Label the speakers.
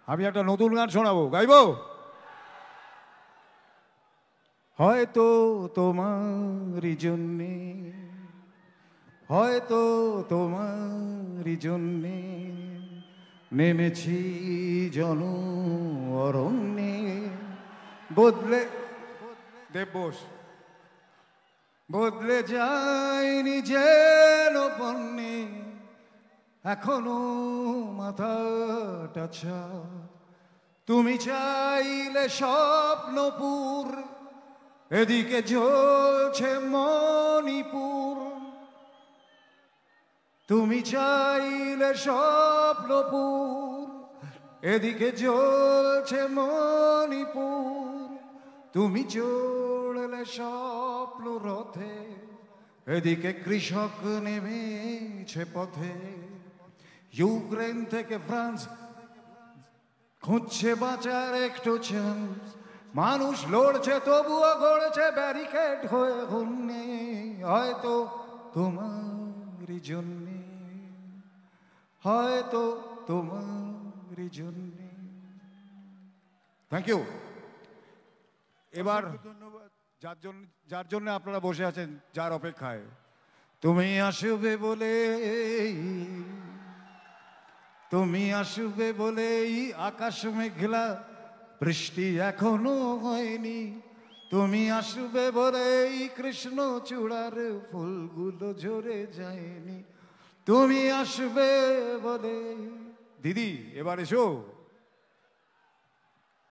Speaker 1: আমি একটা নতুন গান শোনাবো, গাইবো? হয়তো তোমারই জন্যে, হয়তো তোমারই জন্যে নেমেছি জন অরণ্যে। বদলে দেববোস বদলে যায়নি যেন পণ্যে, এখনো মাথাটা ছাদ। তুমি চাইলে স্বপ্নপুর, এদিকে জ্বলছে মণিপুর। তুমি চাইলে স্বপ্নপুর, এদিকে জ্বলছে মণিপুর। তুমি চড়লে স্বপ্ন রথে, এদিকে কৃষক নেমেছে পথে। ইউক্রেন থেকে ফ্রান্স খুঁজছে বাঁচার একটু চান্স। মানুষ লড়ছে তবুও গড়ছে ব্যারিকেড হয়ে ঘুরনে। হয়তো তোমারই জন্যে, হয়তো তোমারই জন্যে। Thank you. এবার ধন্যবাদ যার জন্য আপনারা বসে আছেন, যার অপেক্ষায়। তুমি আসবে বলে, তুমি আসবে বলেই আকাশ মেঘলা, বৃষ্টি এখনো হয়নি। তুমি আসবে বলেই কৃষ্ণ চূড়ার ফুলগুলো ঝরে যায়নি। তুমি আসবে বলে। দিদি এবার এসো।